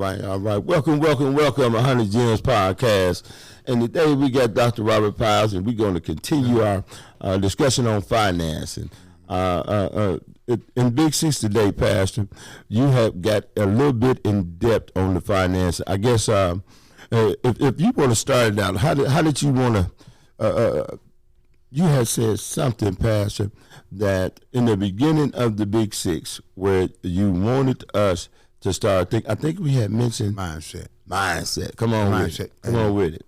all right. Welcome, welcome, welcome, 100 Gems Podcast. And today we got Dr. Robert Pyles, and we're going to continue our discussion on financing. In Big Six today, Pastor, you have got a little bit in depth on the finance. I guess if you want to start it out, how did you want to? You had said something, Pastor, that in the beginning of the Big Six, where you wanted us to start thinking. I think we had mentioned mindset. Come on, with it. Come on with it.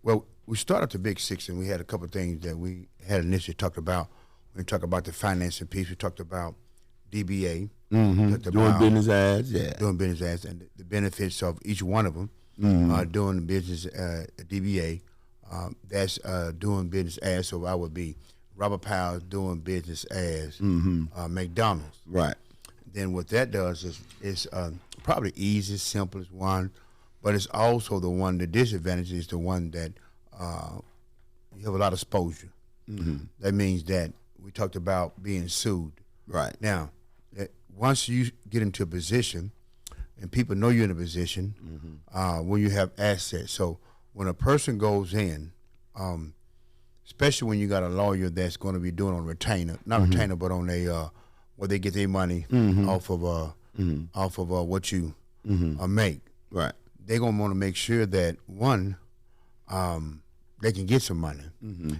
Well, we started the Big Six, and we had a couple of things that we had initially talked about. We talked about the financing piece. We talked about DBA. Doing business ads, Doing business ads, and the benefits of each one of them. Doing business DBA. That's doing business ads. So I would be Robert Powell doing business as McDonald's. Right. Then what that does is probably easiest, simplest one, but it's also the one. The disadvantage is the one that you have a lot of exposure. That means that we talked about being sued. Right. Now, once you get into a position, and people know you're in a position, when you have assets. So when a person goes in, especially when you got a lawyer that's going to be doing on retainer, not retainer, but on a where they get their money off of what you make. Right. They're gonna want to make sure that one, they can get some money,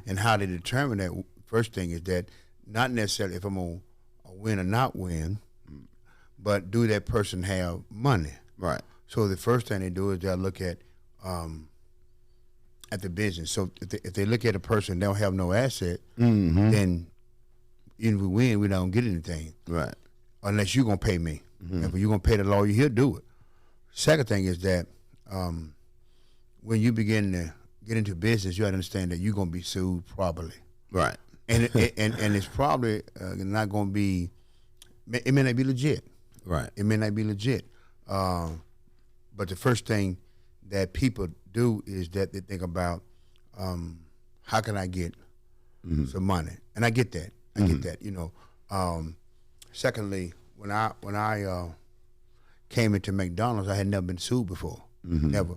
and how they determine that. First thing is that not necessarily if I'm gonna win or not win, but do that person have money? Right. So the first thing they do is they'll look at the business. So if they look at a person they don't have no asset, then even if we win, we don't get anything. Right. Unless you're going to pay me. If you're going to pay the lawyer, he'll do it. Second thing is that when you begin to get into business, you have to understand that you're going to be sued probably. Right. And and it's probably not going to be, it may not be legit. Right. It may not be legit. But the first thing that people do is that they think about how can I get some money? And I get that. I get that, you know. Secondly, when I came into McDonald's, I had never been sued before, never.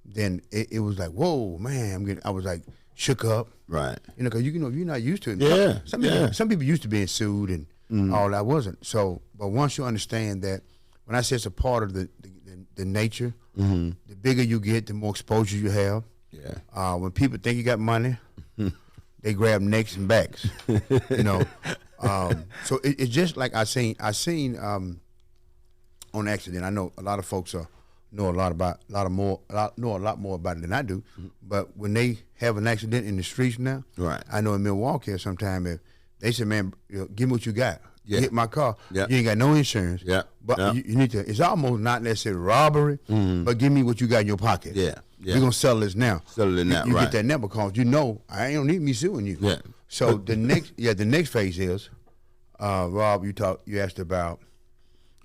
Then it was like, whoa, man! I was like shook up, right? You know, because if you're not used to it, some people used to being sued and all that wasn't. So, but once you understand that, when I say it's a part of the nature, the bigger you get, the more exposure you have. Yeah. When people think you got money. They grab necks and backs, you know. So it's just like I seen on accident. I know a lot of folks know a lot more about it than I do. But when they have an accident in the streets now, right? I know in Milwaukee sometime if they say, "Man, give me what you got." Yeah. Hit my car. Yeah. You ain't got no insurance. Yeah. But you need to. It's almost not necessarily robbery, but give me what you got in your pocket. Yeah. Yeah. We're gonna settle this now. Settle it now. You right. get that now because you know I ain't gonna need me suing you. Yeah. So the next phase is, Rob, you asked about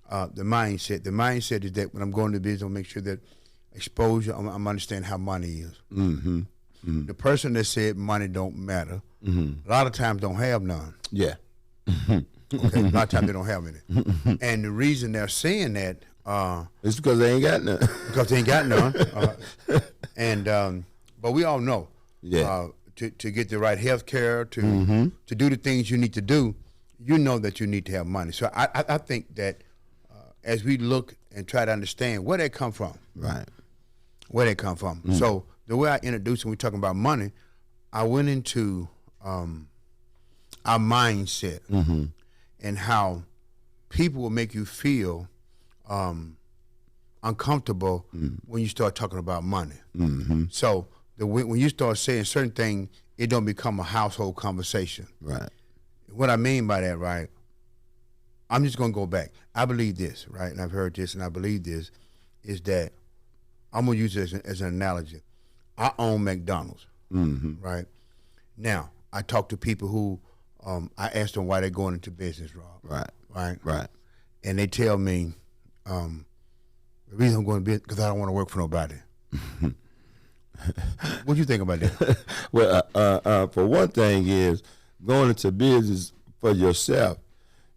the mindset. The mindset is that when I'm going to business, I'll make sure that exposure. I'm understand how money is. The person that said money don't matter, a lot of times don't have none. Yeah. Okay, a lot of times they don't have any. And the reason they're saying that it's because they ain't got none. Because they ain't got none. But we all know to get the right health care, to do the things you need to do, you know that you need to have money. So I think that as we look and try to understand where they come from. Right. Where they come from. So the way I introduced when we talking about money, I went into our mindset and how people will make you feel uncomfortable when you start talking about money. So when you start saying certain things, it don't become a household conversation. Right. What I mean by that, right? I'm just gonna go back. I believe this, right? And I've heard this, and I believe this is that I'm gonna use this as an analogy. I own McDonald's, right? Now I talk to people who I ask them why they're going into business, Rob. Right. And they tell me the reason I'm going to business because I don't want to work for nobody. What do you think about that? Well, for one thing is going into business for yourself,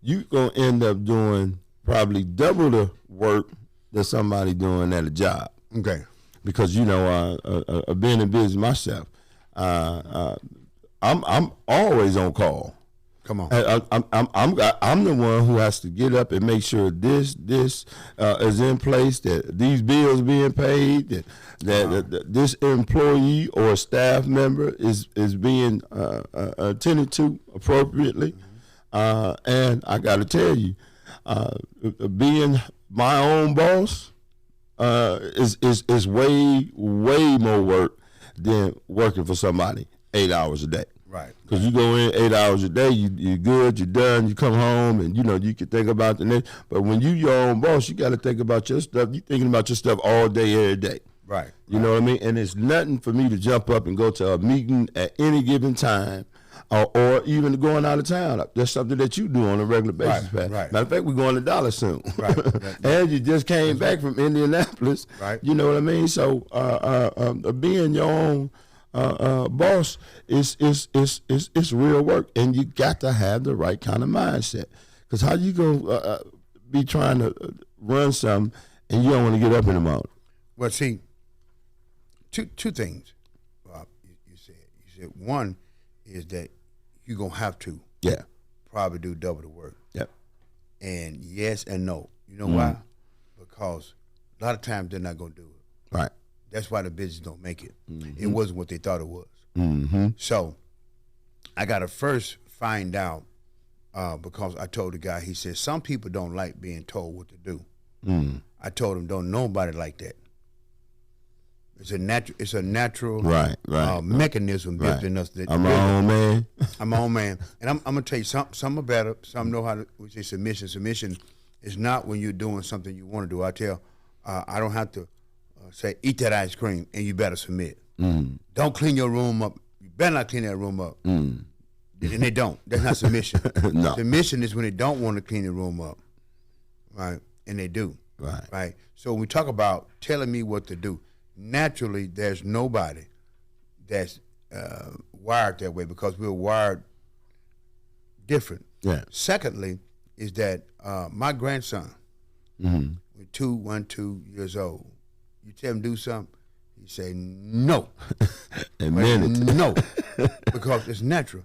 you're going to end up doing probably double the work that somebody doing at a job. Okay. Because being in business myself, I'm always on call. Come on. I'm the one who has to get up and make sure this is in place, that these bills being paid, that this employee or staff member is being attended to appropriately. And I got to tell you, being my own boss is way more work than working for somebody 8 hours a day. Right. Because you go in 8 hours a day, you're good, you're done, you come home, and you can think about the next. But when you your own boss, you got to think about your stuff. You're thinking about your stuff all day, every day. Right. You know what I mean? And it's nothing for me to jump up and go to a meeting at any given time, or even going out of town. That's something that you do on a regular basis, Pat. Right. Matter of fact, we're going to Dallas soon. Right. And you just came back from Indianapolis. Right. You know what I mean? So being your own boss is real work, and you got to have the right kind of mindset. Because how you gonna be trying to run something and you don't want to get up in the morning? Well, see, two things. You said one is that you're gonna have to probably do double the work. Yep. And yes and no. You know why? Because a lot of times they're not gonna do it. Right. That's why the business don't make it. Mm-hmm. It wasn't what they thought it was. Mm-hmm. So I got to first find out because I told the guy, he said, some people don't like being told what to do. I told him, don't nobody like that. It's a natural mechanism built in us. That I'm my own man. I'm my own man. And I'm going to tell you, some are better. Some know how to, we say submission. Submission is not when you're doing something you want to do. I don't have to say, eat that ice cream, and you better submit. Don't clean your room up. You better not clean that room up. And they don't. That's not submission. No. Submission is when they don't want to clean the room up, right? And they do. Right. So when we talk about telling me what to do, naturally, there's nobody that's wired that way because we're wired different. Yeah. Secondly, is that my grandson, with 2 years old, you tell him do something, he say no. And meant it. No, because it's natural.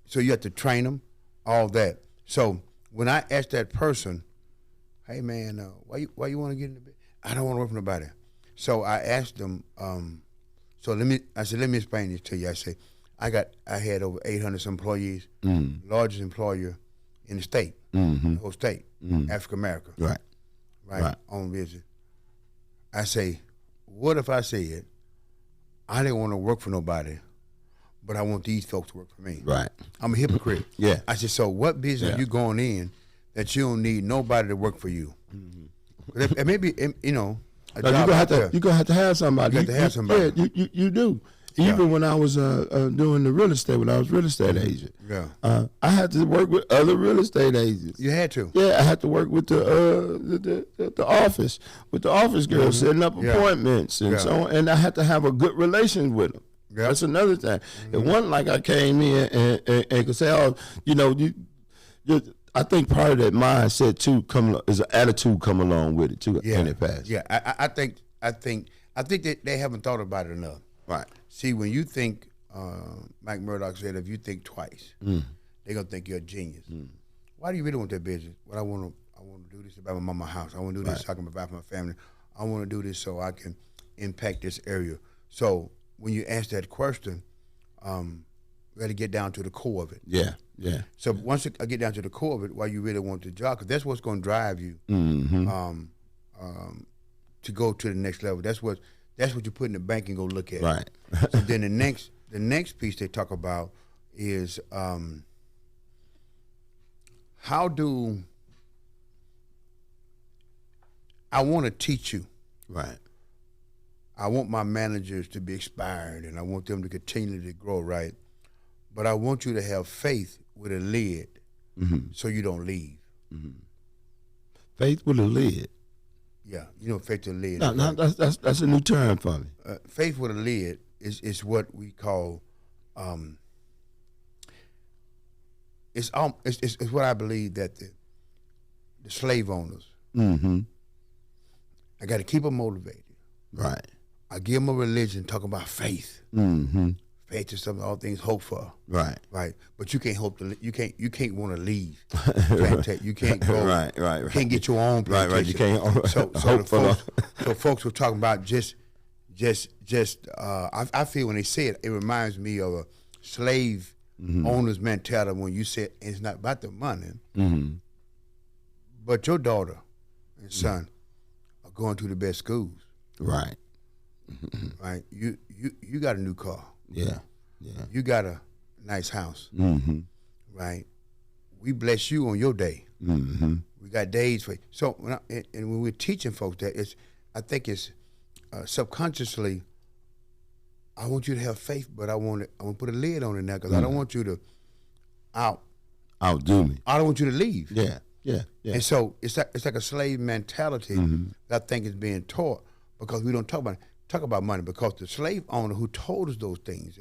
So you have to train them, all that. So when I ask that person, hey man, why you want to get in the bed? I don't want to work for nobody. So I asked them, let me explain this to you. I say, I had over 800 employees, largest employer in the state, the whole state, African America. Right. On business. I say, what if I said, I didn't want to work for nobody, but I want these folks to work for me? Right. I'm a hypocrite. Yeah. I said, so what business you going in that you don't need nobody to work for you? It may be, you're gonna have to have somebody. You got to have somebody. Yeah, you do. Even when I was doing the real estate, when I was real estate agent, I had to work with other real estate agents. You had to. Yeah, I had to work with the office, with the office girls, setting up appointments and so on. And I had to have a good relation with them. Yeah. That's another thing. It wasn't like I came in and could say, oh, I think part of that mindset too is an attitude come along with it too. In the past. Yeah, I think that they haven't thought about it enough. Right. See, when you think, Mike Murdoch said, if you think twice, they're gonna think you're a genius. Why do you really want that business? Well, I want to do this to buy my mama's house. I want to do this so I can provide for my family. I want to do this so I can impact this area. So when you ask that question, we got to get down to the core of it. Yeah. So once I get down to the core of it, why you really want the job, because that's what's going to drive you to go to the next level. That's what you put in the bank and go look at. Right. So then the next piece they talk about is how do I want to teach you. Right. I want my managers to be inspired, and I want them to continue to grow, right? But I want you to have faith with a lid so you don't leave. Faith with a lid? Yeah, faith with a lid. No, that's a new term for me. Faith with a lid is what we call, it's what I believe that the slave owners I got to keep them motivated. Right. I give them a religion, talk about faith. Mm-hmm. Faith is something all things hope for. Right. Right. But you can't hope to. You can't want to leave. You can't go. Right. You can't get your own plantation. Right. You can't So hope for so folks were talking about just. I feel when they say it, it reminds me of a slave owner's mentality when you said it's not about the money, but your daughter and son are going to the best schools. Right. Right. You got a new car. Yeah. Yeah. You got a nice house. Mm-hmm. Right. We bless you on your day. Mm-hmm. We got days for you. So when we're teaching folks that, I think it's subconsciously, I want you to have faith, but I want to put a lid on it now because I don't want you to outdo me. I don't want you to leave. Yeah. Yeah. Yeah. And so it's like a slave mentality that I think is being taught because we don't talk about money because the slave owner who told us those things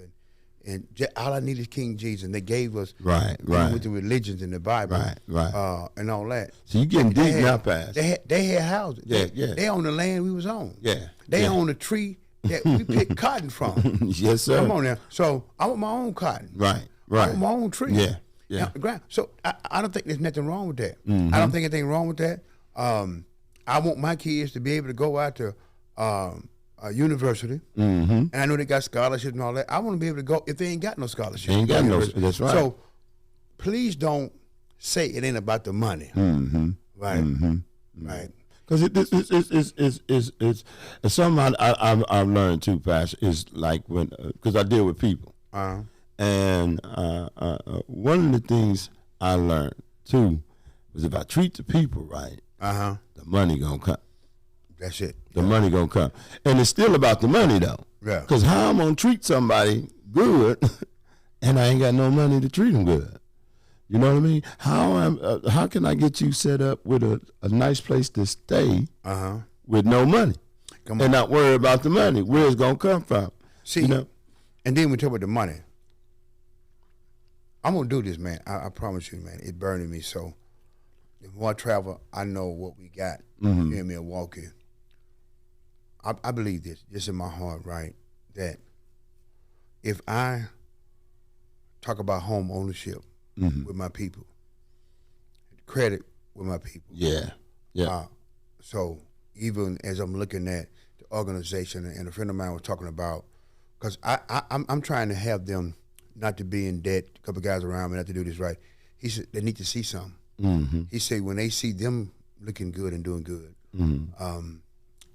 and all I need is King Jesus, and they gave us right with the religions in the Bible, right, and all that. So you getting deep now, Pass. They had houses. Yeah. They own the land we was on. Yeah. They own the tree that we picked cotton from. Yes, sir. Come on now. So I want my own cotton. Right. I want my own tree. Yeah. The ground. So I don't think there's nothing wrong with that. Mm-hmm. I don't think anything wrong with that. I want my kids to be able to go out to a university, and I know they got scholarships and all that. I want to be able to go if they ain't got no scholarships. They ain't got no. That's right. So please don't say it ain't about the money. Mm-hmm. Right. Mm-hmm. Right. Because it's something I've learned too, Pastor. Is like when because I deal with people, and one of the things I learned too was if I treat the people right, the money gonna come. That's it. The money gonna come, and it's still about the money though. Yeah. Because how I'm gonna treat somebody good, and I ain't got no money to treat them good. You know what I mean? How can I get you set up with a nice place to stay with no money and not worry about the money? Where it's gonna come from? See, and then we talk about the money. I'm gonna do this, man. I promise you, man. It's burning me. So the more I travel, I know what we got here in Milwaukee. I believe this, just in my heart, right? That if I talk about home ownership with my people, credit with my people. Yeah. So even as I'm looking at the organization, and a friend of mine was talking about, because I'm trying to have them not to be in debt, a couple of guys around me, not to do this right. He said they need to see something. He said when they see them looking good and doing good,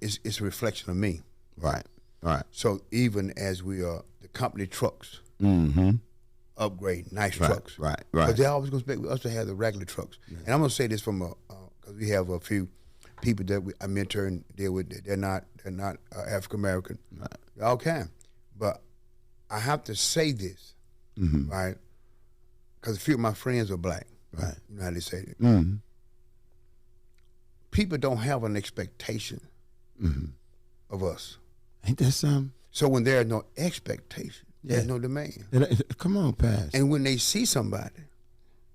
it's a reflection of me. Right. So even as we are the company trucks, upgrade nice trucks, right. But they're always going to expect us to have the regular trucks. And I'm going to say this from because we have a few people that I mentor and deal with. They're not African American. Right. They all can, but I have to say this, right? Because a few of my friends are black. Right. You know how they say it. People don't have an expectation of us. Ain't that something? So when there's no expectation, there's no demand. Come on, Pass. And when they see somebody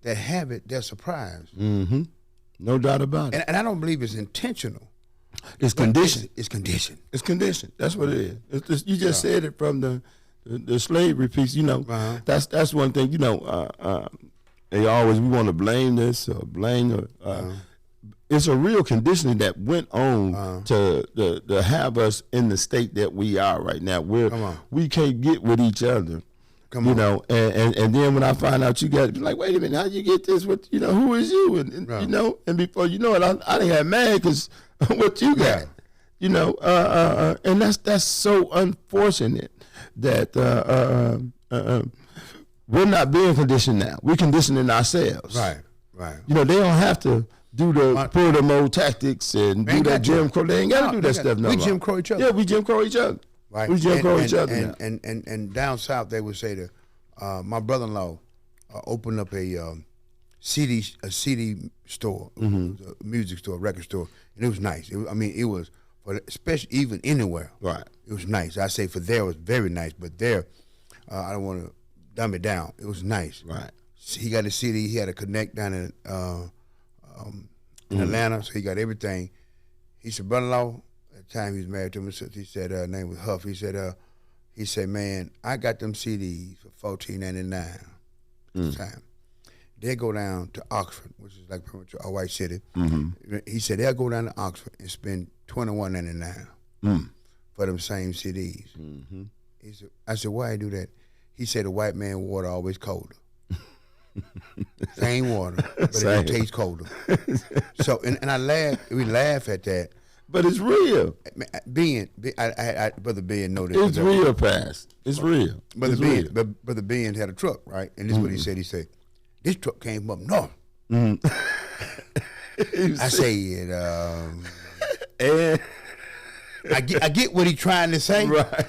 that have it, they're surprised. No doubt about it. And I don't believe it's intentional. It's conditioned. It's conditioned. It's conditioned. That's what it is. You just said it from the slavery piece. You know, that's one thing. You know, we want to blame this or blame. It's a real conditioning that went on to have us in the state that we are right now, where we can't get with each other. You know, and then when I find out you got to be like, wait a minute, how you get this? What who is you? And you know, and before you know it, I didn't have mad because what you got. You know, and that's so unfortunate that we're not being conditioned now. We're conditioning ourselves. Right. You know, they don't have to do the pull the mode tactics and do that Jim Crow. They ain't got to do that stuff no more. We Jim Crow each other. Yeah, we Jim Crow each other. Right. We Jim Crow each other now. And down south they would say that my brother-in-law opened up a CD store, a music store, record store, and it was nice. It was for especially even anywhere. Right. It was nice. I say for there it was very nice, but there I don't want to dumb it down. It was nice. Right. He got a CD. He had a connect down in Atlanta, so he got everything. He said, brother-in-law, time he was married to me, he said her name was Huff. He said, man, I got them CDs for $14.99 this time. They go down to Oxford, which is like pretty much a white city. Mm-hmm. He said they'll go down to Oxford and spend $21.99 for them same CDs. Mm-hmm. I said, why I do that? He said the white man water always colder. Same water, but it tastes colder. So, and I laugh. We laugh at that. But it's real. Brother Ben know this. It's real, past. It's real. Brother Ben had a truck, right? And this is what he said. He said, this truck came up north. I said, and I get what he's trying to say, right?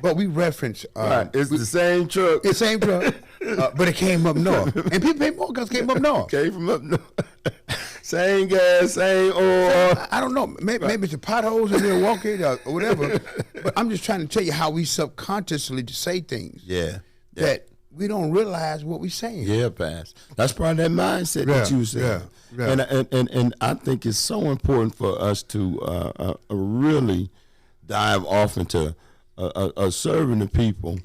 But we reference right. It's the same truck. It's the same truck, but it came up north, and people pay more because it came up north. Came from up north. Same gas, same oil. I don't know. Maybe it's the potholes in Milwaukee or whatever. But I'm just trying to tell you how we subconsciously say things. Yeah. That we don't realize what we're saying. Yeah, Pass. That's part of that mindset that you said. Yeah. And I think it's so important for us to really dive off into serving the people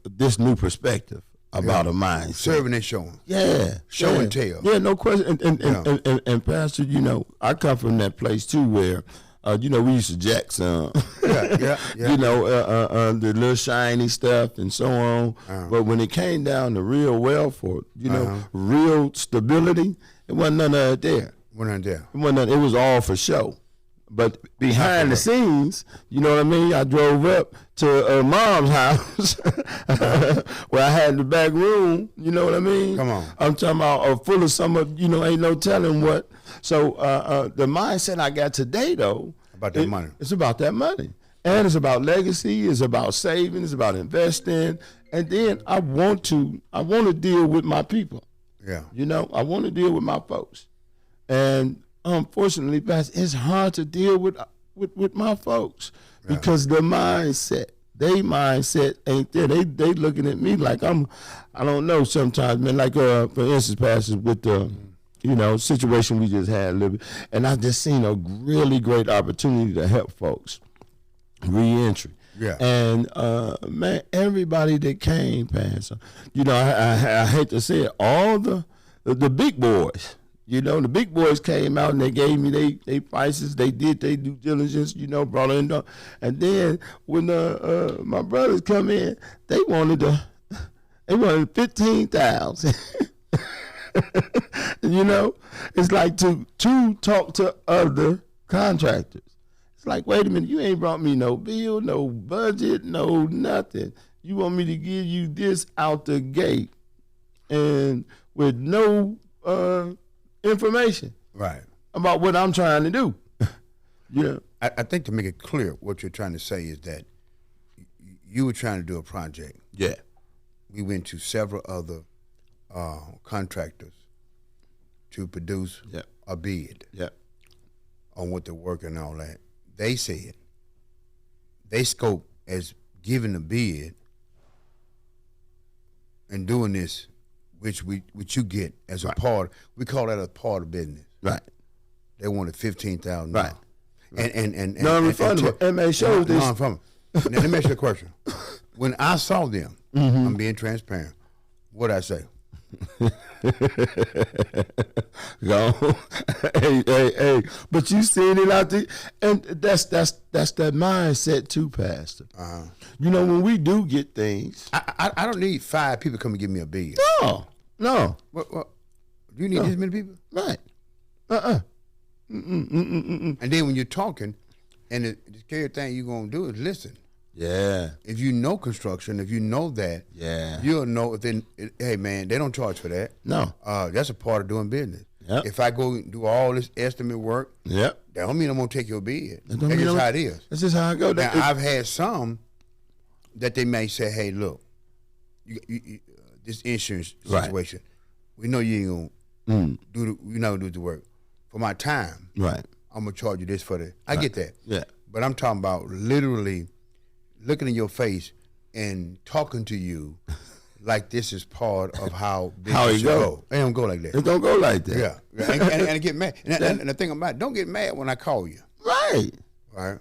this new perspective about a mindset. Serving and showing. Yeah. Show and tell. Yeah, no question. And Pastor, I come from that place too where we used to jack some, yeah. The little shiny stuff and so on. But when it came down to real wealth or, real stability, it wasn't none of it there. It was all for show. But behind the scenes, you know what I mean? I drove up to Mom's house where I had the back room, you know what I mean? Come on. I'm talking about full of some of, ain't no telling what. So the mindset I got today, though. About that money. It's about that money. And it's about legacy. It's about saving. It's about investing. And then I want to deal with my people. Yeah. I want to deal with my folks. And unfortunately, Pastor, it's hard to deal with my folks because the mindset, they mindset ain't there. They looking at me like I don't know sometimes, man. Like for instance, Pastor, with the situation we just had a little bit, and I just seen a really great opportunity to help folks reentry. Yeah. And man, everybody that came, Pastor, I hate to say it, all the big boys. The big boys came out and they gave me they prices. They did their due diligence, brought in. And then when my brothers come in, they wanted 15,000. It's like to talk to other contractors. It's like, wait a minute, you ain't brought me no bill, no budget, no nothing. You want me to give you this out the gate and with no information about what I'm trying to do. I think to make it clear, what you're trying to say is that you were trying to do a project. Yeah. We went to several other contractors to produce a bid on what the work and all that. They said they scope as giving a bid and doing this, which you get as a part. We call that a part of business. Right. They wanted $15,000. Right. And non-refundable. And may show this. Non-refundable. Now, let me ask you a question. When I saw them, I'm being transparent. What'd I say? Go. Hey. But you seen it out there, and that's that mindset too, Pastor. When we do get things, I don't need 5 people to come and give me a bid. No. What? Do you need this many people? Right. And then when you're talking, and the scary thing you're gonna do is listen. Yeah. If you know construction, if you know that, you'll know if hey man, they don't charge for that. No. That's a part of doing business. Yep. If I go and do all this estimate work, that don't mean I'm gonna take your bid. That's just how it is. That's just how I go. Now, I've had some that they may say, hey, look, you, this insurance situation, we know you ain't gonna you're not gonna do the work. For my time, right, I'm gonna charge you this for the. I get that. Yeah. But I'm talking about literally looking in your face and talking to you like this is part of how it go. It don't go like that. It don't go like that. Yeah. And get mad. And the thing about it, don't get mad when I call you. Right. Right.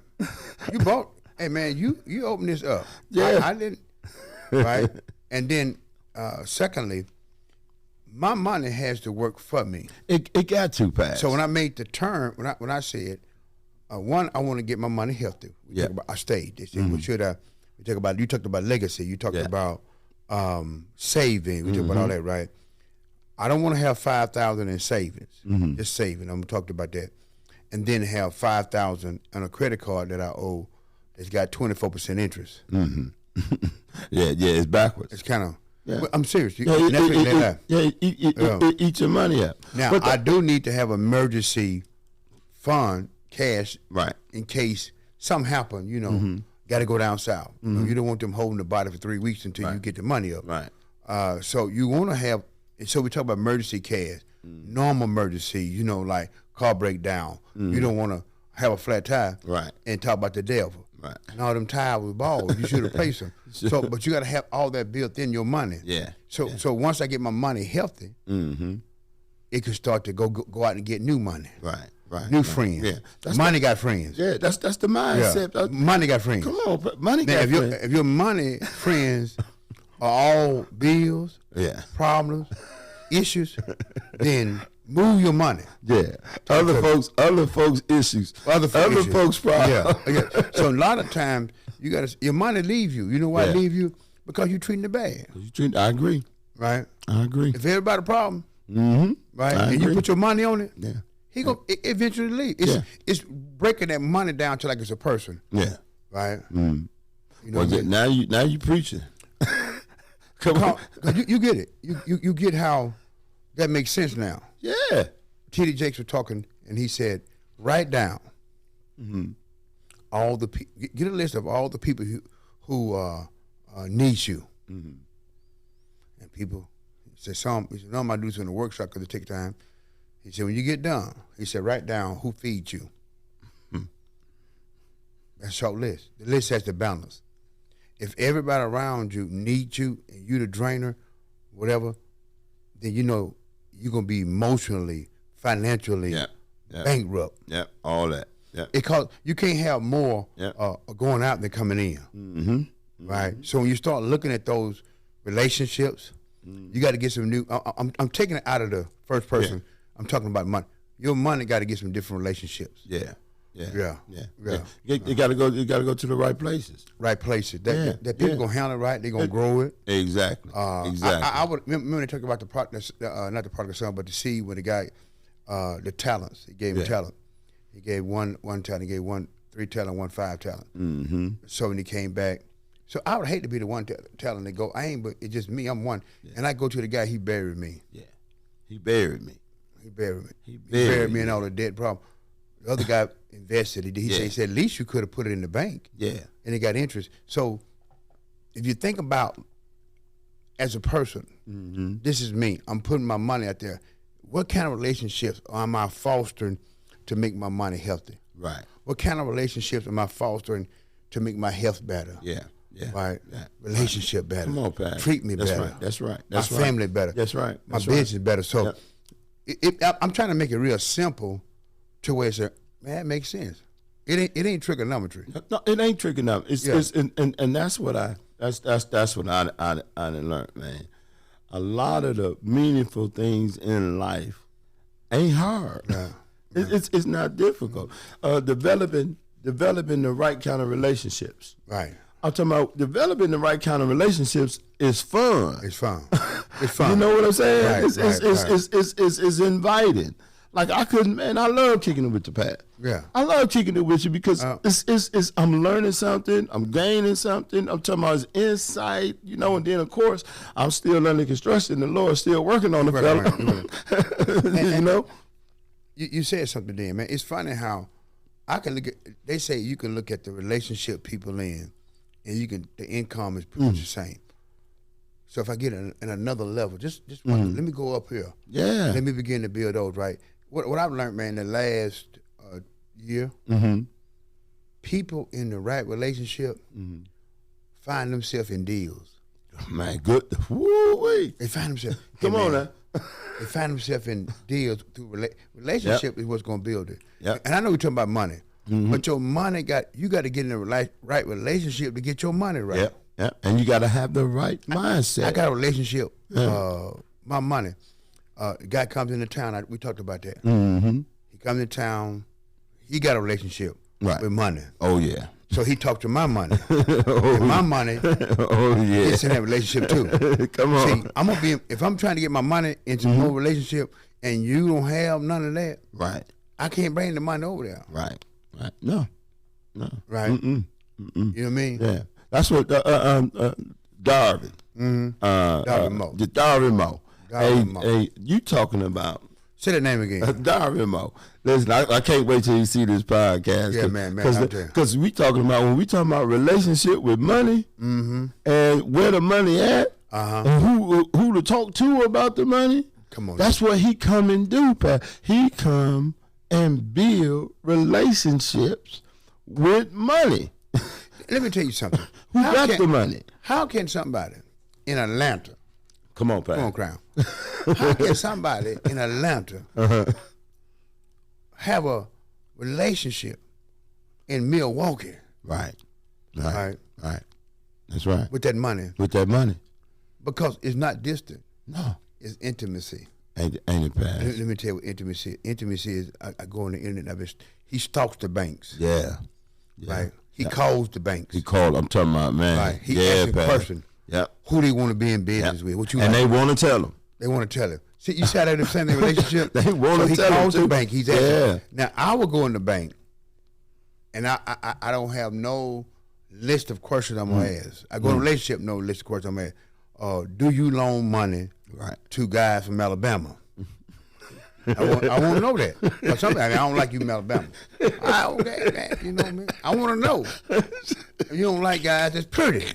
You bought. Hey man, you open this up. Yeah. I didn't. Right. And then, secondly, my money has to work for me. It got to pass. So when I made the turn, when I said, one, I want to get my money healthy. I stayed. They said, well, should I? We talk about. You talked about legacy. You talked about saving. We talked about all that, right? I don't want to have 5,000 in savings. Just saving. I'm talking about that, and then have 5,000 on a credit card that I owe. That's got 24% interest. Yeah, it's backwards. It's kind of. Yeah. I'm serious. Eat your money up. Now, But I do need to have emergency fund, cash, Right. in case something happen, got to go down south. You don't want them holding the body for 3 weeks until you get the money up. Right. So you want to have, so we talk about emergency cash, normal emergency, like car breakdown. You don't want to have a flat tire Right. and talk about the devil. Right. And all them tires with balls, you should replace them. So, but you got to have all that built in your money. Yeah. So once I get my money healthy, it can start to go out and get new money. Right. New friends. Yeah. Money got friends. Yeah, that's the mindset. Yeah. Money got friends. Come on, money Now, got friends. if your money friends are all bills, Yeah. problems, issues, then move your money. Yeah. Other folks issues. Other issues. folks problems. Yeah. So a lot of times your money leave you. You know why it leave you? Because you're treating it bad. I agree. Right? I agree. If everybody a problem, right, I and agree. you put your money on it, Yeah. he gonna eventually leave. It's breaking that money down to like it's a person. Yeah. Right? Mm. You know what I mean? Now you preaching. Come on. Cause you get it. You get how that makes sense now. Yeah. T.D. Jakes was talking, and he said, write down all the get a list of all the people who need you. And people, he said, some of my dudes in the workshop because it take time. He said, when you get done, he said, write down who feeds you. That's a short list. The list has to balance. If everybody around you needs you and you the drainer, whatever, then you're going to be emotionally, financially bankrupt. Yeah. All that. Yeah. Because you can't have more going out than coming in. Right? So when you start looking at those relationships, you got to get some new. I'm taking it out of the first person. I'm talking about money. Your money got to get some different relationships. Yeah. You got to go. You got to go to the right places. Right places. That people gonna handle it right. They gonna grow it. Exactly. Exactly. I would remember they talk about the product, not the prodigal son, but the seed where the guy, the talents. He gave him talent. He gave one talent. He gave 3 talent, 1 5 talent. So when he came back, so I would hate to be the one talent that go. I ain't, but it's just me. I'm one, and I go to the guy. He buried me. Yeah. He buried me. He buried me in all the debt problem. The other guy invested it. He said, at least you could have put it in the bank. Yeah. And it got interest. So if you think about as a person, this is me. I'm putting my money out there. What kind of relationships am I fostering to make my money healthy? Right. What kind of relationships am I fostering to make my health better? Yeah. Right. Relationship better. Come on, Pat. Treat me better. That's right. My family better. That's right. My business better. So I'm trying to make it real simple to where it's it makes sense. It ain't trigonometry. No, it ain't trigonometry. It's and that's what that's what I done learned, man. A lot of the meaningful things in life ain't hard. Yeah. It's not difficult. Developing the right kind of relationships. Right. I'm talking about developing the right kind of relationships is fun. It's fun. It's fun. You know what I'm saying? Right, It's inviting. Like I love kicking it with the Pat. Yeah. I love kicking it with you because it's I'm learning something, I'm gaining something, I'm talking about insight, and then of course I'm still learning construction, the Lord's still working on the fella. Right. You said something there, man. It's funny how I can look at, they say you can look at the relationship people in and the income is pretty much the same. So if I get in another level, just let me go up here. Yeah. Let me begin to build those, right? What I've learned, man, the last year, people in the right relationship find themselves in deals. Man, good. Woo-wee. They find themselves. Come on now. They find themselves in deals through relationship is what's going to build it. Yep. And I know we're talking about money, But your money you got to get in the right relationship to get your money right. Yeah, yeah. And you got to have the right mindset. I got a relationship. My money. Guy comes into town. We talked about that. Mm-hmm. He comes into town. He got a relationship with money. Oh yeah. So he talked to my money. And my money. Oh yeah. It's in that relationship too. Come on. See, I'm gonna be if I'm trying to get my money into no relationship, and you don't have none of that. Right. I can't bring the money over there. Right. Right. No. Right. You know what I mean? Yeah. That's what Darvin. Darvin Moe. Darvin Moe. Darvin Moe. Hey, you talking about Say that name again. Darvin Moe. Listen, I can't wait till you see this podcast. Yeah, man. Because we talking about when we talking about relationship with money and where the money at and who to talk to about the money. Come on. That's what he come and do, Pat. He come and build relationships with money. Let me tell you something. Who got the money? How can somebody in Atlanta, Come on, Pat. come on, Crown, how can somebody in Atlanta have a relationship in Milwaukee Right. Right. That's right. with that money? With that money. Because it's not distant. No. It's intimacy. Ain't it, Pat? Let me tell you what intimacy is. Intimacy is, I go on the internet, he stalks the banks. Yeah. Right? He calls the banks. He called. I'm talking about, man. Right. He asks a Pat. person who they want to be in business with. What you And like. they want to tell him. They want to tell him. See, you said they're the same relationship. They want to he tell him calls the too. bank. He's asking. Now I will go in the bank, and I don't have no list of questions I'm gonna ask. I go in a relationship, no list of questions I'm gonna ask. Do you loan money to guys from Alabama? I want to know that. Or something. I don't like you from Alabama. Okay, man, you know what I mean? I want to know. If you don't like guys that's pretty.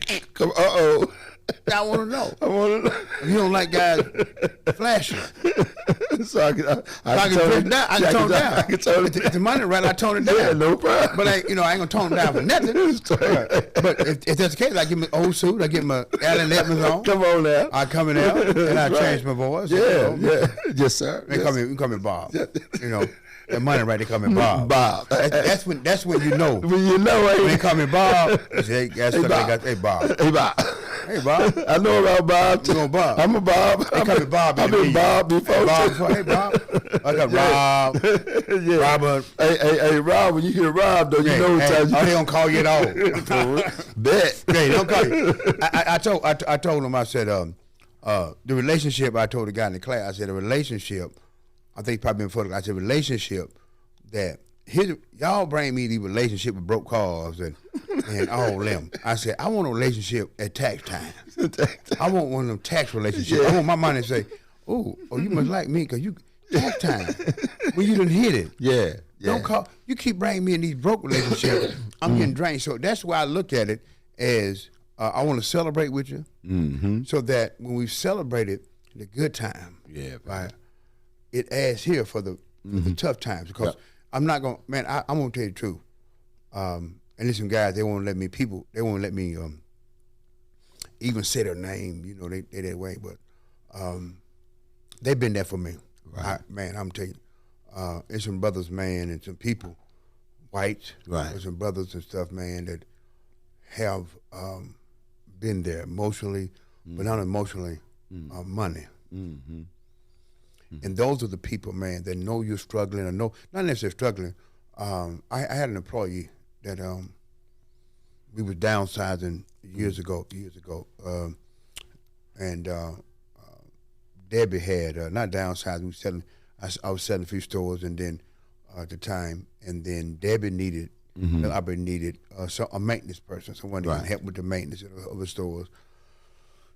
I want to know. If you don't like guys flashing. So I can tone it down. I can tone it down. I can tone it down. If the money right, I tone it down. Yeah, no problem. But I ain't gonna tone it down for nothing. But if that's the case, I give me an old suit. I get my Allen Edmonds on. Come on now. I come in there and I change my voice. Yeah. Yes, sir. They call me Bob. You know, that money right, they call me Bob. Bob. That's when you know. When you know, When they call me Bob, they say, hey, Bob. Hey, Bob. Hey, Bob. I know about Bob. You know Bob. I'm a Bob. They call me Bob. I've been Bob before. Hey, Bob. Hey, Bob. I got Rob. Yeah. Robert. Hey, Rob, when you hear Rob, though, you know what time they don't call you at all. Bet. They don't call you. I told him, I said, the relationship, I told the guy in the class, I said, the relationship, I think probably before I said, relationship that y'all bring me the relationship with broke cars and all them. I said, I want a relationship at tax time. I want one of them tax relationships. I want my money to say, oh, you must like me because you tax time when you done hit it. Yeah. Don't call. You keep bringing me in these broke relationships. I'm getting drained. So that's why I look at it as I want to celebrate with you, so that when we celebrate it, the good time, right, it adds here for the tough times. Because I'm not gonna, man. I'm gonna tell you the truth. And there's some guys they won't let me. They won't let me even say their name. You know, they that way, but they've been there for me. Right. I'm telling you, there's some brothers, man, and some people, white, there's some brothers and stuff, man, that have been there emotionally, but not emotionally, money. And those are the people, man, that know you're struggling or know, not necessarily struggling. I had an employee that we was downsizing years ago, and Debbie had not downsizing. We were selling. I was selling a few stores, and then at the time, and then Debbie needed, Albert needed a maintenance person, someone that can help with the maintenance of the stores.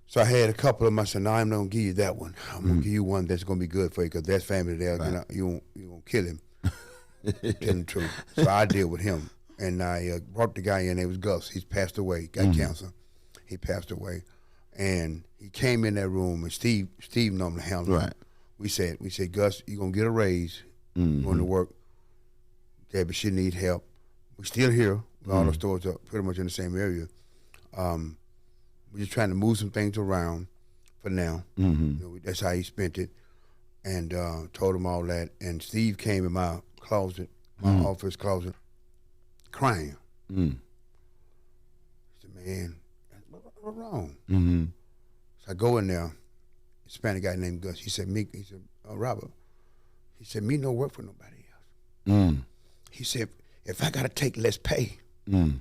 So I had a couple of them. I said, "No, I'm not gonna give you that one. I'm gonna give you one that's gonna be good for you, because that's family there. You won't kill him." Tell the truth. So I deal with him, and I brought the guy in. It was Gus. He's passed away. Got cancer. He passed away, and he came in that room. And Steve normally handled him. We said, Gus, you're gonna get a raise. Going to work. Debbie, she need help. We're still here. All the stores are pretty much in the same area. We're just trying to move some things around for now. You know, that's how he spent it, and told him all that. And Steve came in my closet, my office closet, crying. Mm. I said, man, what's wrong? Mm-hmm. So I go in there, Hispanic guy named Gus. He said, Robert, he said, me no work for nobody else. Mm. He said, if I got to take less pay, Mm.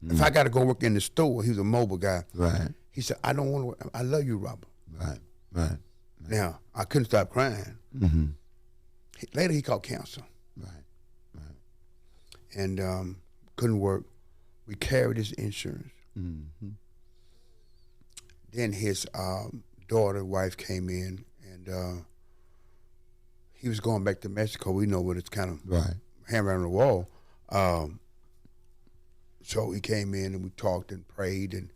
if I got to go work in the store, he was a mobile guy. Right. He said, I don't want to work. I love you, Robert. Right. Right. Now, I couldn't stop crying. Mm-hmm. Later, he called counsel. Right. Right. And couldn't work. We carried his insurance. Mm-hmm. Then his wife came in, and he was going back to Mexico. We know what it's kind of Right. hammer on the wall. So he came in and we talked and prayed, and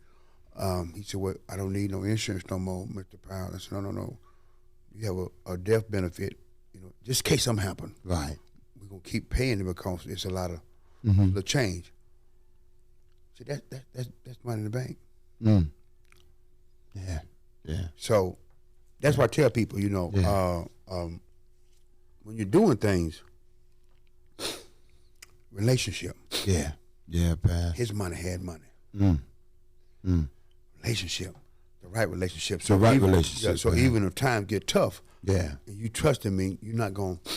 he said, well, I don't need no insurance no more, Mr. Powell. I said, no. You have a death benefit, just in case something happen. Right. We're going to keep paying it because it's a lot of little change. So that's money in the bank. Mm. Yeah. Yeah. So that's why I tell people, when you're doing things, relationship. Yeah. Yeah, Pat. His money had money. Mm. Mm. Relationship, the right relationship. The right relationship. Yeah, so even if times get tough, Yeah. and you trust in me, you're not going to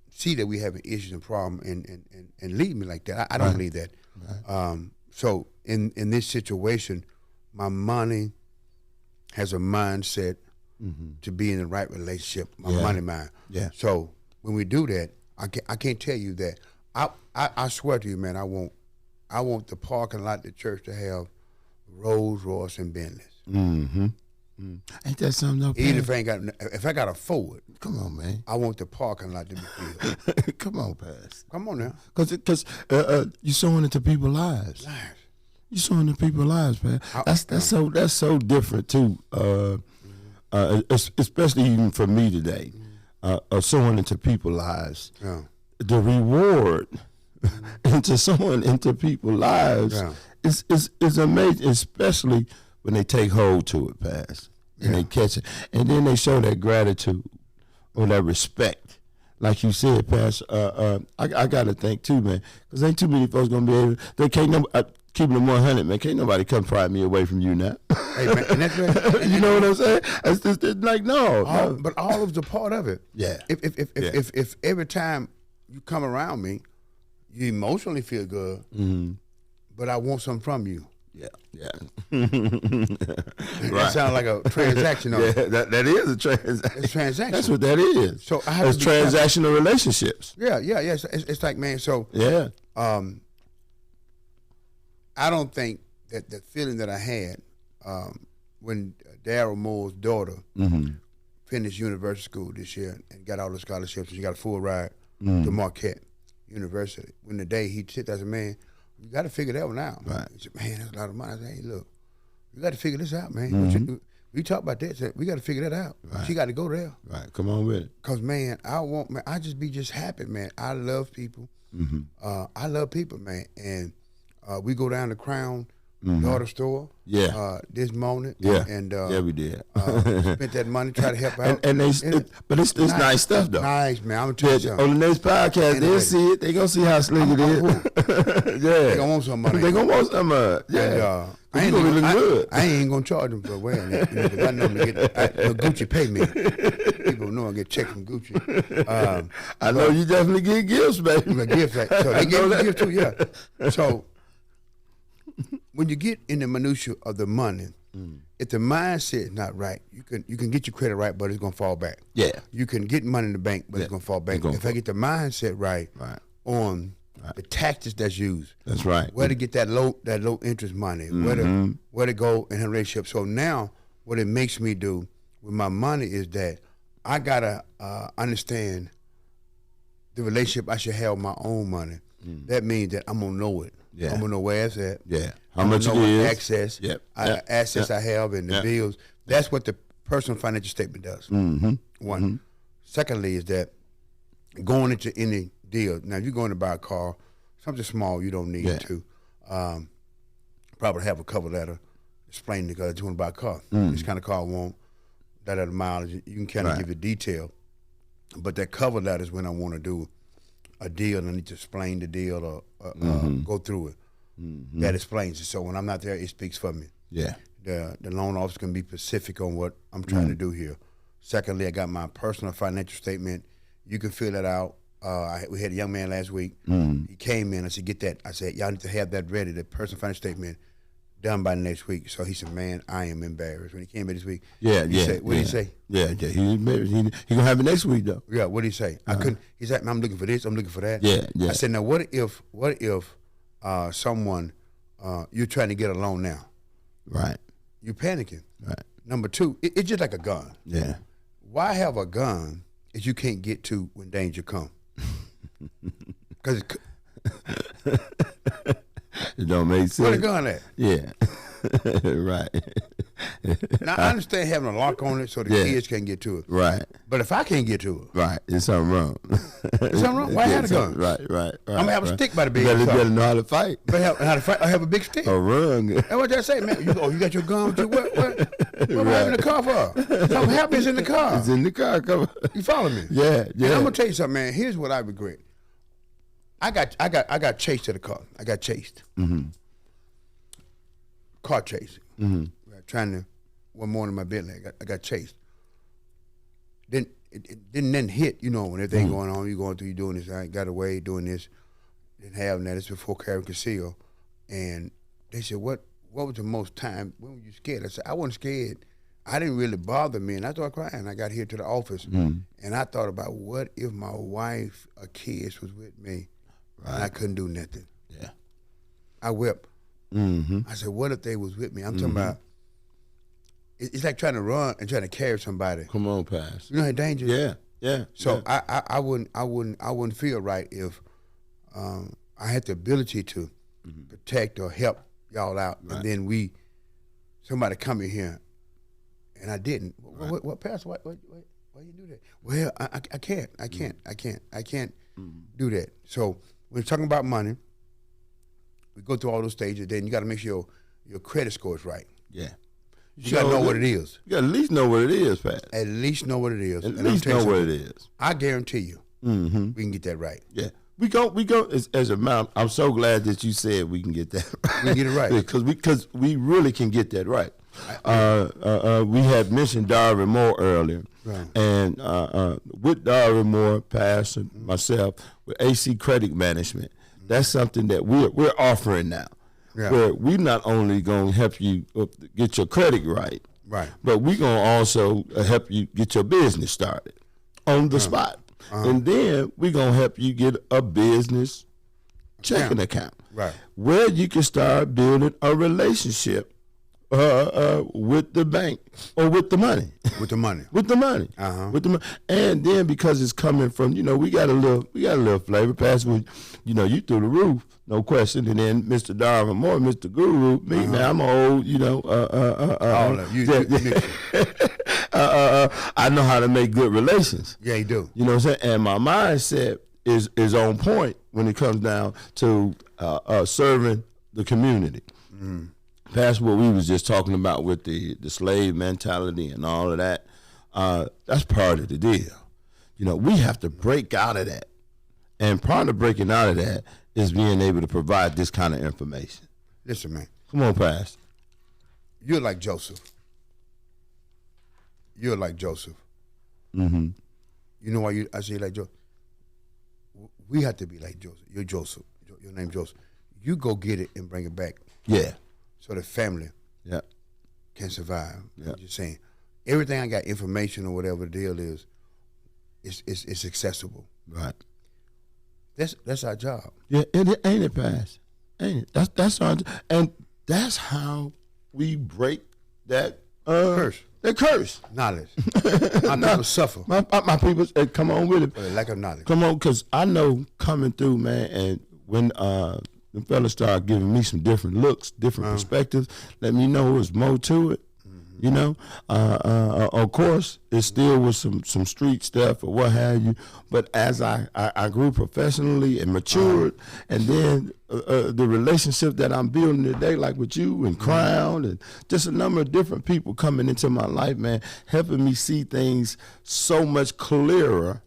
see that we having issues and problems and leave me like that. I don't believe that. Right. So in this situation, my money has a mindset to be in the right relationship. My money mind. Yeah. So when we do that, I can't tell you that. I swear to you, man, I want the parking lot, the church to have Rolls Royce and Bentleys. Mm-hmm. Mm. Ain't that something though, Pat? Even if I got a Ford, come on, man. I want the parking lot to be filled. Come on, Pat. Come on now. Because you're sowing into people's lives. You're sowing into people's lives, man. That's so different too. Especially even for me today, sowing into people's lives. Yeah. The reward into sowing into people's lives is amazing, especially when they take hold to it, Pass, and they catch it, and then they show that gratitude or that respect. Like you said, Pass, I got to think too, man, because ain't too many folks gonna be able. They can't keeping it 100, man. Can't nobody come pry me away from you now. Hey, man, and that's right. You know what I'm saying? It's just like no. But all of the part of it. Yeah. If every time you come around me, you emotionally feel good, but I want something from you. Yeah. That sounds like a transaction. That is a transaction. It's transaction. That's what that is. So I have it's transactional relationships. Yeah. It's like, man. So yeah. I don't think that the feeling that I had when Daryl Moore's daughter finished university school this year and got all the scholarships and she got a full ride to Marquette University. When the day he said, I said, man, you got to figure that one out. Right. He said, man, that's a lot of money. I said, hey, look, you got to figure this out, man. We talk about that. Said, we got to figure that out. Right. She got to go there. Right. Come on with it. Because, man, I just be happy, man. I love people. I love people, man. And we go down to Crown Daughter Store. Yeah. This morning. Yeah. And we did. spent that money, try to help out. But it's nice stuff though. Nice, man. I'm gonna tell you something. On the next podcast, they'll see it. They gonna see how slick it is. They gonna want some money. They gonna want some money. Yeah. And, gonna look good. I ain't gonna charge them for wearing it. Because I know Gucci pay me. People know I get checks from Gucci. I know you definitely get gifts, baby. Gifts, right? So they gave me gifts too, yeah. So when you get in the minutia of the money, if the mindset is not right, you can get your credit right, but it's gonna fall back. Yeah. You can get money in the bank, but it's gonna fall back. If I get the mindset right on the tactics that's used, that's right. Where to get that low interest money, where to go in a relationship. So now, what it makes me do with my money is that I gotta understand the relationship I should have with my own money. That means that I'm gonna know it. Yeah. I'm gonna know where it's at. Yeah. How much it is. Access. Yep. Assets I have and the bills. That's what the personal financial statement does. One. Secondly is that going into any deal. Now, if you're going to buy a car, something small you don't need to. Probably have a cover letter explaining because I just want to buy a car. This kind of car I want, that at the mileage. You can kind of give it detail. But that cover letter is when I want to do a deal and I need to explain the deal or go through it. That explains it. So when I'm not there, it speaks for me. Yeah. The loan officer can be specific on what I'm trying to do here. Secondly, I got my personal financial statement. You can fill that out. We had a young man last week. He came in. I said, get that. I said, y'all need to have that ready, the personal financial statement, done by next week. So he said, man, I am embarrassed. When he came in this week, Yeah, he yeah. said, what did he say? Yeah, yeah. He gonna have it next week though. Yeah, what did he say? I couldn't. He said, I'm looking for this. I'm looking for that. Yeah, yeah. I said, now what if someone you're trying to get a loan now? Right. You're panicking. Right. Number two, it's just like a gun. Yeah. Why have a gun that you can't get to when danger comes? Because It don't make sense. where the gun at? Yeah. Right. Now I understand having a lock on it so the kids can't get to it. Right. But if I can't get to it, Right. There's something wrong. there's something wrong. Why have a gun? Right. Right. I'm gonna have a stick by the bed. You better know how to fight. But how to fight? I have a big stick. Or run. That's what I say, man. You got your gun with you? What am I having the car for? Something happens in the car. It's in the car. Come on. You follow me? Yeah. And Yeah. I'm gonna tell you something, man. Here's what I regret. I got chased to the car. I got chased. Car chasing. Trying to one morning my Bentley. I got chased. Then it didn't hit. You know when everything going on, you going through, you doing this. I got away doing this. Didn't have that. It's before carry and conceal. And they said, what was the most time? When were you scared? I said, I wasn't scared. I didn't really bother me, and I started crying. I got here to the office, and I thought about what if my wife or kids was with me, and I couldn't do nothing. Yeah. I wept. I said, what if they was with me? I'm talking about, it's like trying to run and trying to carry somebody. Come on, Pass. You know how dangerous? Yeah. Yeah. So yeah. I wouldn't feel right if I had the ability to protect or help y'all out, and then somebody come in here, and I didn't. What Pastor? Why you do that? Well, I can't do that. So when we're talking about money, we go through all those stages. Then you got to make sure your credit score is right. Yeah. You got to know what it is. You got to at least know what it is, Pat. At least know what it is. At least know what it is. I guarantee you, we can get that right. Yeah. We go as a mom. I'm so glad that you said we can get that right. We can get it right. because we really can get that right. We had mentioned Darvin Moore earlier, Right. and with Darvin Moore, Pastor, myself, with AC Credit Management, that's something that we're offering now. Yeah. Where we not only gonna help you get your credit right, but we're gonna also help you get your business started on the spot. And then we're going to help you get a business checking account where you can start building a relationship with the bank or with the money. With the money. With the money. With the money. And then because it's coming from, we got a little flavor. Pastor, you through the roof, no question. And then Mr. Darvin Moore, Mr. Guru, me, man, I'm old, all of you. I know how to make good relations. Yeah, you do. You know what I'm saying? And my mindset is on point when it comes down to serving the community. That's what we was just talking about with the slave mentality and all of that. That's part of the deal. We have to break out of that. And part of breaking out of that is being able to provide this kind of information. Listen, man. Come on, Pastor. You're like Joseph. You're like Joseph. Mm-hmm. You know why I say like Joseph? We have to be like Joseph. You're Joseph. Your name Joseph. You go get it and bring it back. Yeah. So the family can survive. Yeah. I'm just saying. Everything I got information or whatever the deal is, it's accessible. Right. That's our job. Yeah, ain't it, Pastor? Ain't it? That's our and that's how we break that curse. That curse. Knowledge. My people suffer. My people, come on with it. For the lack of knowledge. Come on, because I know coming through, man, and when the fellas start giving me some different looks, different perspectives, let me know there's more to it. Of course, it still was some street stuff or what have you. But as I grew professionally and matured, and then the relationship that I'm building today, like with you and Crown and just a number of different people coming into my life, man, helping me see things so much clearer,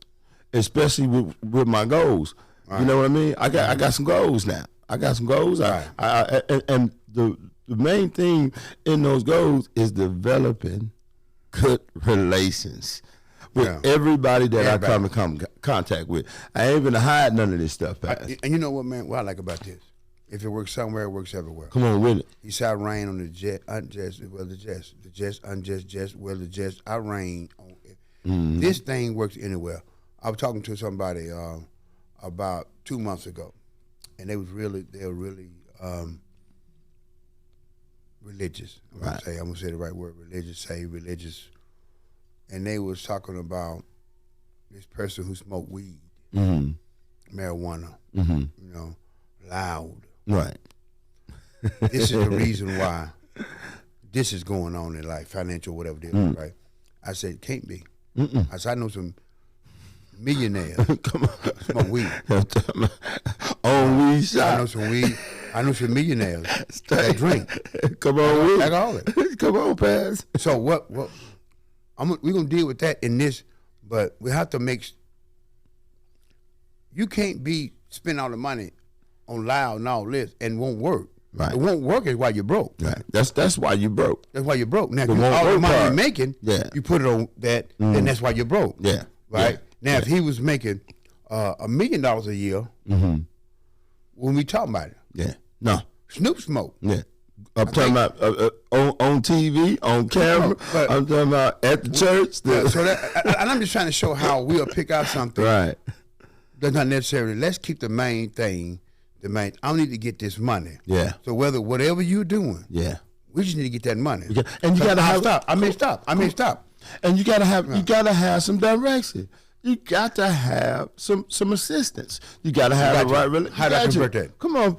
especially with my goals. Right. You know what I mean? I got some goals now. I got some goals. Right. And the main thing in those goals is developing good relations with everybody that I come in contact with. I ain't gonna hide none of this stuff, Pastor. And you know what, man? What I like about this, if it works somewhere, it works everywhere. Come on with it. He said, "I reign on the unjust, the just, unjust, just, the just. I reign on it." Mm-hmm. This thing works anywhere. I was talking to somebody about 2 months ago, and they were really religious. I'm gonna say the right word, religious. And they was talking about this person who smoked weed, marijuana, you know, loud. Right. This is the reason why this is going on in life, financial, whatever it is, right? I said, can't be. I said, I know some millionaires smoke weed. On weed shop. I know some weed. I know some millionaires that drink. Come on, weed. Alcoholic. Come on, Pass. So what we're going to deal with that in this, but we have to you can't be spending all the money on loud and all this and won't work. Right. It won't work is why you're broke. Right. That's why you broke. That's why you're broke. Now, if It you, won't all the work money hard. you're making, you put it on that, then that's why you're broke. Yeah. Right? Yeah. Now, if he was making $1 million a year, when we talking about it, Yeah. No. Snoop smoke. Yeah. I'm talking about on TV, on camera. But- I'm talking about at the church. So that, and I'm just trying to show how we'll pick out something Right. that's not necessarily. Let's keep the main thing. I don't need to get this money. Yeah. So whatever you're doing, Yeah. we just need to get that money. Yeah. And you gotta have stop. I may stop. And you gotta have some direction. You got to have some assistance. You got to have the right. How do I convert that? Come on,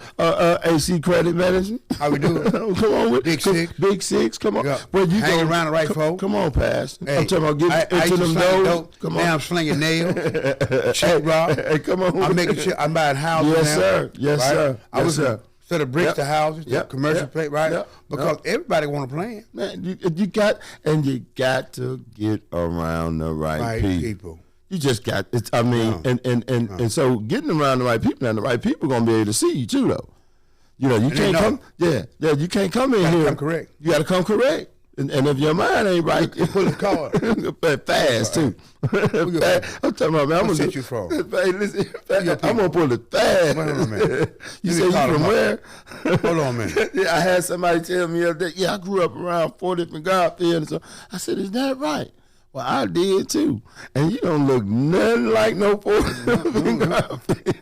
AC Credit Management. How we do it? Come on with Big Six. Big Six. Come on. Yeah. Well, you hang go, around the right folk. Come on, Pastor. Hey, I'm talking about getting I into used to them sling doors. dope. Come Now on. I'm slinging nails. Check rock. Hey, come on. I'm making sure I'm buying houses Yes, now. sir. Yes, right? sir. I was Yes, sir. instead of bricks Yep. to houses, Yep. commercial Yep. plate, right? Yep. Because everybody want to plan. Man, you got to get around the right people. You just got it. I mean, and so getting around the right people, and the right people gonna be able to see you too, though. You know, you can't come. Yeah, you can't come in here. Come correct. You got to come correct. And if your mind ain't right, you pull the card fast too. I'm talking about, man. I'm gonna set you from. Hey, listen, I'm gonna pull it fast. Wait a minute. You say you from where? Hold on a minute. Yeah, I had somebody tell me the other day, yeah, I grew up around 40th and Garfield. So I said, is that right? Well, I did too. And you don't look nothing like no 40th and Garfield.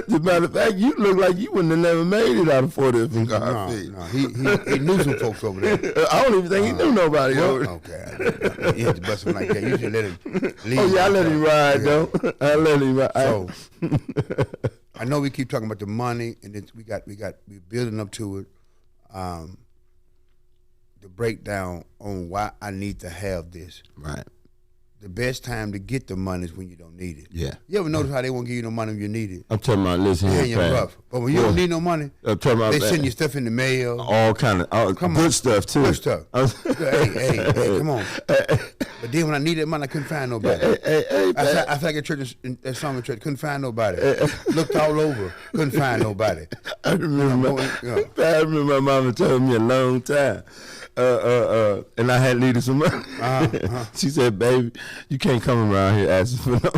As a matter of fact, you look like you wouldn't have never made it out of 40th and Garfield. No, he knew some folks over there. I don't even think he knew nobody over there. Okay. You had to bust him like that. You should let him leave. Oh, yeah, I let him ride, though. I let him ride. So, I know we keep talking about the money, and then we're building up to it. The breakdown on why I need to have this. Right. The best time to get the money is when you don't need it. Yeah. You ever notice how they won't give you no money when you need it? I'm talking about, listen They here, hand you Pat. rough. But when you don't need no money, I'm talking about they send you stuff in the mail. all kind of good stuff, too. Good stuff. hey, come on. But then when I needed money, I couldn't find nobody. I felt like at church, at Summer Church, couldn't find nobody. Looked all over, couldn't find nobody. I remember my mama told me a long time. And I had needed some money. She said, "Baby, you can't come around here asking for no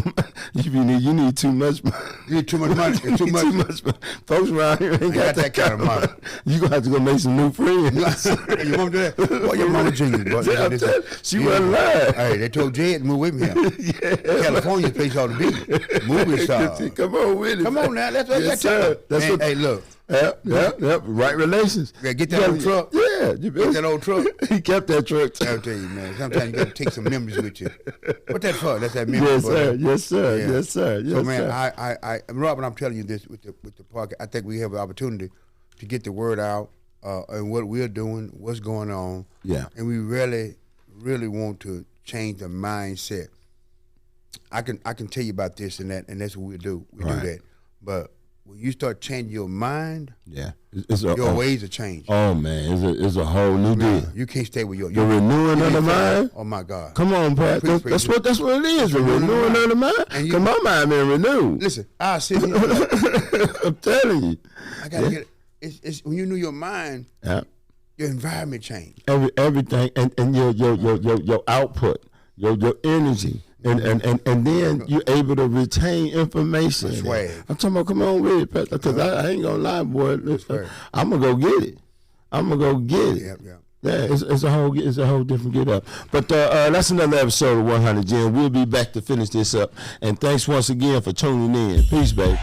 money. You need too much money. You need too much money. Too much money. Folks around here ain't got that kind of money. You gonna have to go make some new friends." You want to do that? Well, your mama genius, boy. She wasn't lying. Hey, they told Jed to move with me here. California place ought to be. Movie star. Come on with it. Come on now. That's what yes, sir. That's man, what, hey, look. Yep. Right relations. Yeah, get that old truck. Yeah, Get that old truck. He kept that truck. I'll tell you, man. Sometimes you got to take some memories with you. What that for? That's that memory. Yes, for sir. that. Yes, sir. Yeah. Yes, sir. Yes, So, man, sir. Robin, I'm telling you this with the podcast. I think we have an opportunity to get the word out and what we're doing, what's going on. Yeah. And we really, really want to change the mindset. I can tell you about this and that, and that's what we do. We do that. But when you start changing your mind, Yeah, it's a, your ways are changing. Oh man, it's a whole new deal. You can't stay with your renewing of the mind. Oh my God! Come on, Pat. That's what it is. The renewing of the mind. Cause my mind been renewed. Listen, I sit here. Like, I'm telling you, I gotta get it. It's when you renew your mind. Yeah. Your environment changed. Everything and your output, your energy. And then you're able to retain information. That's right. I'm talking about, come on with it, Pat, because I ain't gonna lie, boy. I'm gonna go get it. Yeah, it's a whole different get up. But that's another episode of 100 Gen. We'll be back to finish this up. And thanks once again for tuning in. Peace, babe.